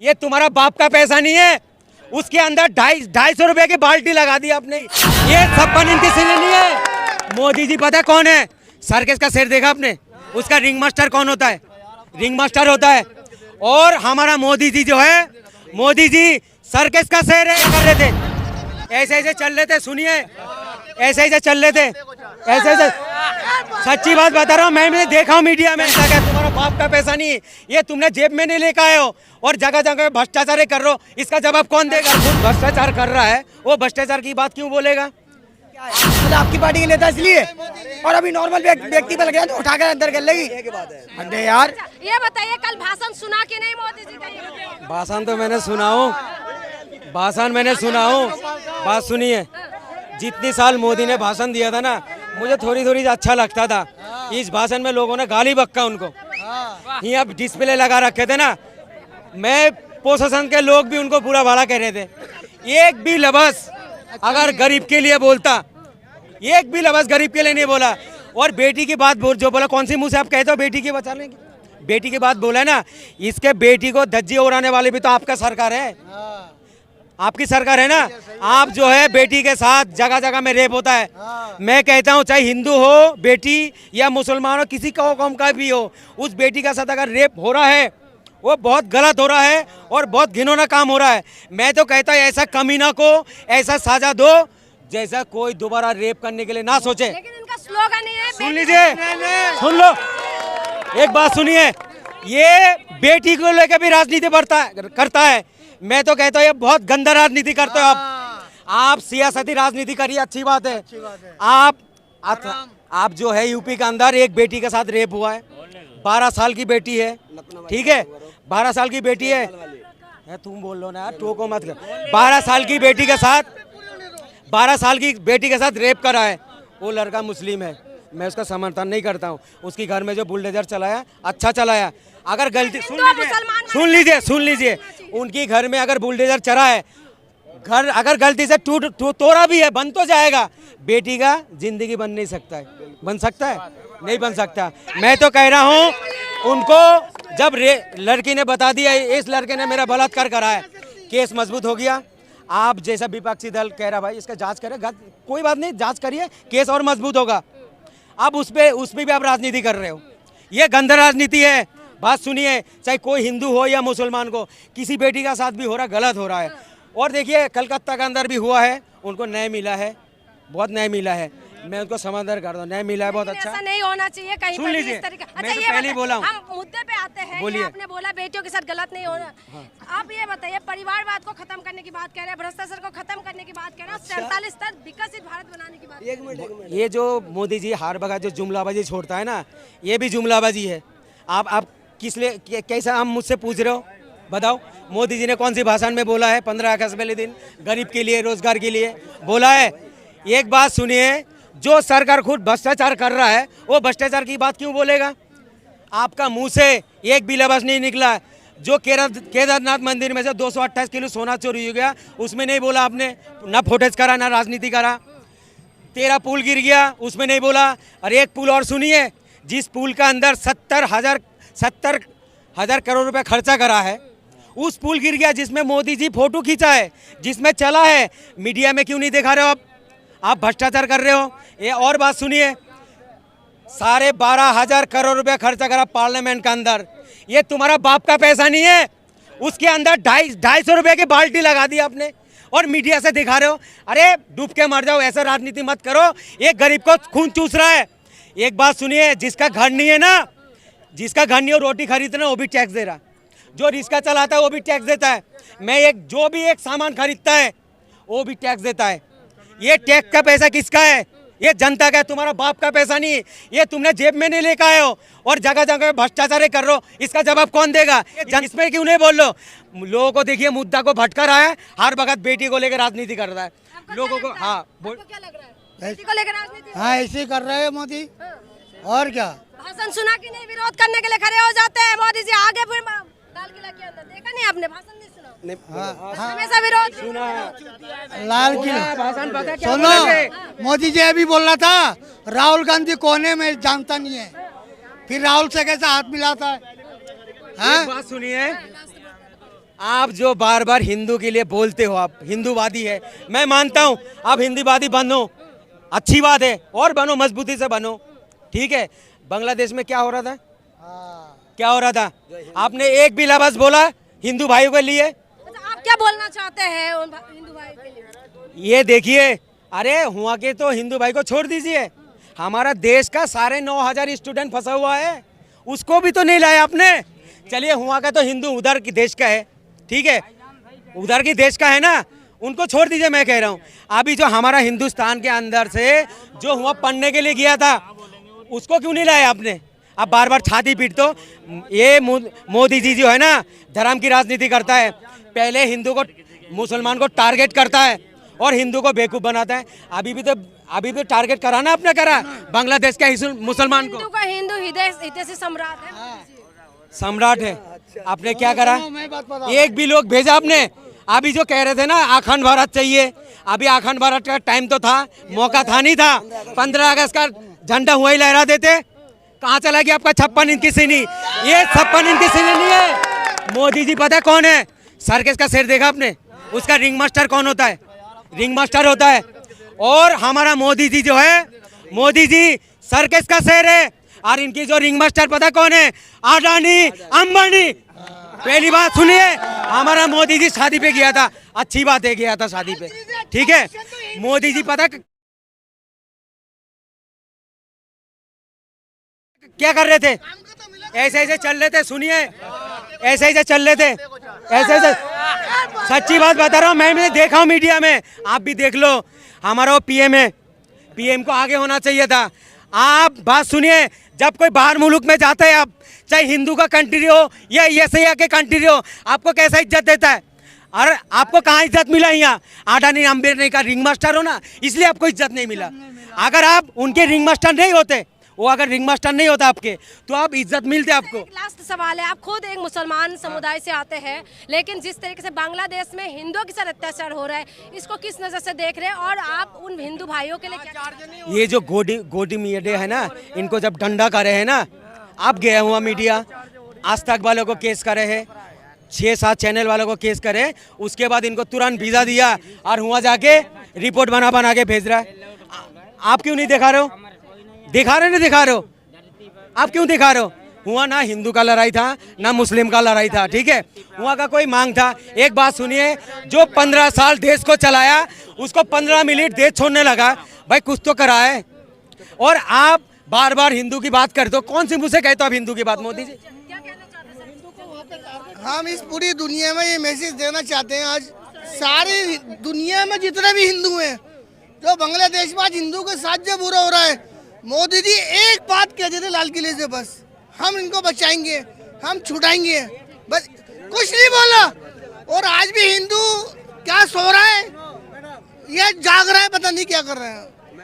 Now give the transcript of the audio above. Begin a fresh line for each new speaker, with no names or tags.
ये तुम्हारा बाप का पैसा नहीं है, उसके अंदर 250 रुपए की बाल्टी लगा दी आपने। ये छप्पन इंच सिले नहीं है। मोदी जी पता है कौन है? सर्कस का शेर देखा आपने? उसका रिंग मास्टर कौन होता है? रिंग मास्टर होता है। और हमारा मोदी जी जो है, मोदी जी सर्कस का शेर है। कर रहे थे ऐसे ऐसे चल रहे थे, सुनिए, ऐसे ऐसे चल रहे थे, ऐसे ऐसे। सच्ची बात बता रहा हूँ, मैंने देखा हूँ मीडिया में। क्या तुम्हारा बाप का पैसा नहीं, ये तुमने जेब में नहीं लेकर आए हो और जगह जगह भ्रष्टाचार कर रहे हो, इसका जवाब कौन देगा? भ्रष्टाचार कर रहा है, वो भ्रष्टाचार की बात क्यों बोलेगा?
मतलब आपकी पार्टी के नेता इसलिए, और अभी नॉर्मल व्यक्ति पे लग गया तो उठाकर अंदर कर लेगी। अरे यार
ये बताइए, कल भाषण सुना कि नहीं मोदी जी का?
भाषण तो मैंने सुना हूँ, भाषण मैंने सुना हूँ। बात सुनिए, जितनी साल मोदी ने भाषण दिया था ना, मुझे थोड़ी थोड़ी अच्छा लगता था। इस भाषण में लोगों ने गाली बक्का उनको, यहाँ डिस्प्ले लगा रखे थे ना, मैं प्रशासन के लोग भी उनको बुरा भला कह रहे थे। एक भी लफ्ज़ अगर गरीब के लिए बोलता, एक भी लफ्ज़ गरीब के लिए नहीं बोला। और बेटी की बात जो बोला, कौन सी मुंह से आप कहते हो बेटी की बचा लेंगे? बेटी की बात बोला है ना, इसके बेटी को धज्जी उड़ाने वाले भी तो आपका सरकार है, आपकी सरकार है ना। आप जो है बेटी के साथ जगह जगह में रेप होता है। मैं कहता हूँ, चाहे हिंदू हो बेटी या मुसलमान हो, किसी कौम का भी हो, उस बेटी के साथ अगर रेप हो रहा है वो बहुत गलत हो रहा है और बहुत घिनौना काम हो रहा है। मैं तो कहता हूँ ऐसा कमीना को ऐसा सजा दो जैसा कोई दोबारा रेप करने के लिए ना सोचे।
लेकिन इनका स्लोगन ही है,
सुन लीजिए, सुन लो, एक बात सुनिए, ये बेटी को लेकर भी राजनीति करता है। मैं तो कहता हूँ ये बहुत गंदा राजनीति करते हो आप सियासती राजनीति करिए, अच्छी बात है। आप जो है यूपी के अंदर एक बेटी के साथ रेप हुआ है, 12 साल की बेटी है, ठीक है, 12 साल की बेटी है, तुम बोल लो ना यार, टोको मत कर। 12 साल की बेटी के साथ 12 साल की बेटी के साथ रेप करा है। वो लड़का मुस्लिम है, मैं उसका समर्थन नहीं करता हूँ। उसकी घर में जो बुलडोजर चलाया, अच्छा चलाया। अगर गलती सुन लीजिए, उनकी घर में अगर बुलडोजर चला है, घर अगर गलती से तोड़ा भी है, बन तो जाएगा। बेटी का जिंदगी बन नहीं सकता है, बन सकता है? नहीं बन सकता। मैं तो कह रहा हूँ उनको, जब लड़की ने बता दिया इस लड़के ने मेरा बलात्कार करा है, केस मजबूत हो गया। आप जैसा विपक्षी दल कह रहा भाई इसका जांच करे, कोई बात नहीं, जांच करिए, केस और मजबूत होगा। अब उस पे भी आप राजनीति कर रहे हो, ये गंदा राजनीति है। बात सुनिए, चाहे कोई हिंदू हो या मुसलमान को, किसी बेटी का साथ भी हो रहा, गलत हो रहा है। और देखिए कलकत्ता के अंदर भी हुआ है, उनको न्याय मिला है, बहुत न्याय मिला है। मैं उनको समाधान कर दूं, न्याय मिला है, बहुत अच्छा।
ऐसा नहीं होना चाहिए कहीं पर भी इस तरीके।
मैं तो पहले ही बोला हूं।
हम मुद्दे पे आते हैं। ये आपने बोला बेटियों के साथ गलत नहीं होना। आप ये बताइए, परिवारवाद को खत्म करने की बात कह रहे हैं, भ्रष्टाचार को खत्म करने की बात कह रहे हैं, 47 तक विकसित भारत बनाने की बात।
एक मिनट,
ये जो मोदी जी हार भगा जो जुमलाबाजी छोड़ता है ना, ये भी जुमलाबाजी है। आप किस लिए कैसा हम मुझसे पूछ रहे हो? बताओ, मोदी जी ने कौन सी भाषण में बोला है 15 अगस्त वाले दिन गरीब के लिए, रोजगार के लिए बोला है? एक बात सुनिए, जो सरकार खुद भ्रष्टाचार कर रहा है वो भ्रष्टाचार की बात क्यों बोलेगा? आपका मुंह से एक भी लफ्ज़ नहीं निकला। जो केदारनाथ मंदिर में से 228 किलो सोना चोरी हो गया, उसमें नहीं बोला आपने, ना फोटेज करा ना राजनीति करा। 13 पुल गिर गया, उसमें नहीं बोला। और एक पुल और सुनिए, जिस पुल का अंदर 70,000 करोड़ रुपए खर्चा करा है, उस पुल गिर गया जिसमें मोदी जी फोटो खींचा है, जिसमें चला है, मीडिया में क्यों नहीं दिखा रहे हो? आप भ्रष्टाचार कर रहे हो। ये और बात सुनिए, 12,500 करोड़ रुपए खर्चा करा पार्लियामेंट के अंदर, ये तुम्हारा बाप का पैसा नहीं है, उसके अंदर 250 रुपए की बाल्टी लगा दी आपने और मीडिया से दिखा रहे हो। अरे डूब के मर जाओ, ऐसा राजनीति मत करो। एक गरीब को खून चूस रहा है। एक बात सुनिए, जिसका घर नहीं है ना, जिसका घर नहीं हो, रोटी खरीदना वो भी टैक्स दे रहा, जो रिक्शा चलाता है वो भी टैक्स देता है, जो भी एक सामान खरीदता है वो भी टैक्स देता है। ये टैक्स का पैसा किसका है? ये जनता का है, तुम्हारा बाप का पैसा नहीं है। ये तुमने जेब में नहीं लेकर आए हो और जगह जगह भ्रष्टाचार कर रहे हो, इसका जवाब कौन देगा? इसमें क्यों नहीं बोल लो? लोगों को देखिए, मुद्दा को भटका रहा है, हर वक्त बेटी को लेकर राजनीति कर रहा है लोगों को। हाँ,
क्या लग रहा है? बेटी को लेकर राजनीति?
हाँ ऐसे ही कर रहे हैं मोदी, और क्या?
भाषण सुना कि नहीं? विरोध करने के लिए खड़े हो जाते हैं मोदी जी आगे, फिर लाल किला के अंदर देखा नहीं आपने? भाषण नहीं सुना? हमेशा विरोध
सुना है।
लाल किला
भाषण पता क्या
सुनो, मोदी जी अभी बोल रहा था राहुल गांधी कोने में जानता नहीं है, फिर राहुल से कैसा हाथ मिलाता है?
एक बात सुनिए, आप जो बार बार हिंदू के लिए बोलते हो, आप हिंदूवादी है, मैं मानता हूँ आप हिंदूवादी बनो, अच्छी बात है, और बनो, मजबूती से बनो, ठीक है। बांग्लादेश में क्या हो रहा था, क्या हो रहा था? आपने एक भी लफ्ज़ बोला हिंदू भाइयों के लिए?
अच्छा, आप क्या बोलना चाहते हैं उन हिंदू भाई के लिए?
ये देखिए, अरे हुआ के तो हिंदू भाई को छोड़ दीजिए, हमारा देश का 9,500 स्टूडेंट फंसा हुआ है, उसको भी तो नहीं लाया आपने। चलिए हुआ का तो हिंदू उधर की देश का है, ठीक है, उधर की देश का है ना, उनको छोड़ दीजिए। मैं कह रहा हूँ अभी जो हमारा हिंदुस्तान के अंदर से जो हुआ पढ़ने के लिए गया था, उसको क्यों नहीं लाया आपने? अब बार बार छाती पीट, तो ये मोदी जी जो है ना, धर्म की राजनीति करता है, पहले हिंदू को, मुसलमान को टारगेट करता है और हिंदू को बेवकूफ़ बनाता है। अभी भी टारगेट करा ना, आपने करा बांग्लादेश के मुसलमान को।
हिंदू का हिंदू हितैषी सम्राट है,
सम्राट है। आपने क्या करा? एक भी लोग भेजा आपने? अभी जो कह रहे थे ना अखंड भारत चाहिए, अभी अखंड भारत का टाइम तो था, मौका था नहीं था? 15 अगस्त का झंडा हुआ ही लहरा देते, कहाँ चला गया आपका 56 इंच की सीनी? ये 56 इंच की सीनी नहीं है। मोदी जी पता है कौन है? सर्कस का शेर देखा आपने? उसका रिंग मास्टर कौन होता है? रिंग मास्टर होता है। और हमारा मोदी जी जो है, मोदी जी सर्कस का शेर है, और इनकी जो रिंग मास्टर पता कौन है? अडानी अंबानी। पहली बात सुनिए, हमारा मोदी जी शादी पे गया था, अच्छी बात है गया था शादी पे, ठीक है। मोदी जी पता क्या कर रहे थे? ऐसे ऐसे चल रहे थे, सुनिए, ऐसे ऐसे चल रहे थे, ऐसे ऐसे, सच्ची बात बता रहा हूँ, मैंने देखा हूँ मीडिया में, आप भी देख लो। हमारा वो पीएम है, पीएम को आगे होना चाहिए था। आप बात सुनिए, जब कोई बाहर मुल्क में जाता है, आप चाहे हिंदू का कंट्री हो या एशिया के कंट्री हो, आपको कैसा इज्जत देता है? और आपको कहाँ इज्जत मिला? यहाँ अडानी अंबानी का रिंग मास्टर हो ना, इसलिए आपको इज्जत नहीं मिला। अगर आप उनके रिंग मास्टर नहीं होते, वो अगर रिंग मास्टर नहीं होता आपके, तो आप इज्जत मिलते आपको।
लास्ट सवाल है, आप खुद एक मुसलमान समुदाय से आते हैं, लेकिन जिस तरीके से बांग्लादेश में हिंदुओं के साथ अत्याचार हो रहा है, इसको किस नजर से देख रहे हैं, और आप उन हिंदू भाइयों के लिए क्या?
ये जो गोदी मीडिया है ना, इनको जब डंडा करे है ना, अब गया हुआ मीडिया आज तक वालों को केस करे है, 6-7 चैनल वालों को केस करे, उसके बाद इनको तुरंत वीजा दिया और हुआ जाके रिपोर्ट बना के भेज रहा है। आप क्यों नहीं दिखा रहे हो? दिखा रहे नहीं दिखा रहे हो? आप क्यों दिखा रहे हो? हुआ ना हिंदू का लड़ाई था, ना मुस्लिम का लड़ाई था, ठीक है, हुआ का कोई मांग था। एक बात सुनिए, जो 15 साल देश को चलाया, उसको 15 मिनट देश छोड़ने लगा, भाई कुछ तो करा है। और आप बार बार हिंदू की बात करते हो, कौन सी मुँह से कहते हो आप हिंदू की बात? मोदी जी
क्या कहना चाहते हैं हिंदू को?
हम इस पूरी दुनिया में ये मैसेज देना चाहते हैं, आज सारी दुनिया में जितने भी हिंदू हैं, जो बांग्लादेश में आज हिंदू के साथ जो बुरा हो रहा है, मोदी जी एक बात कह देते लाल किले से, बस हम इनको बचाएंगे, हम छुड़ाएंगे, बस कुछ नहीं बोला। और आज भी हिंदू क्या सो रहा है या जाग रहा है, पता नहीं क्या कर रहे हैं।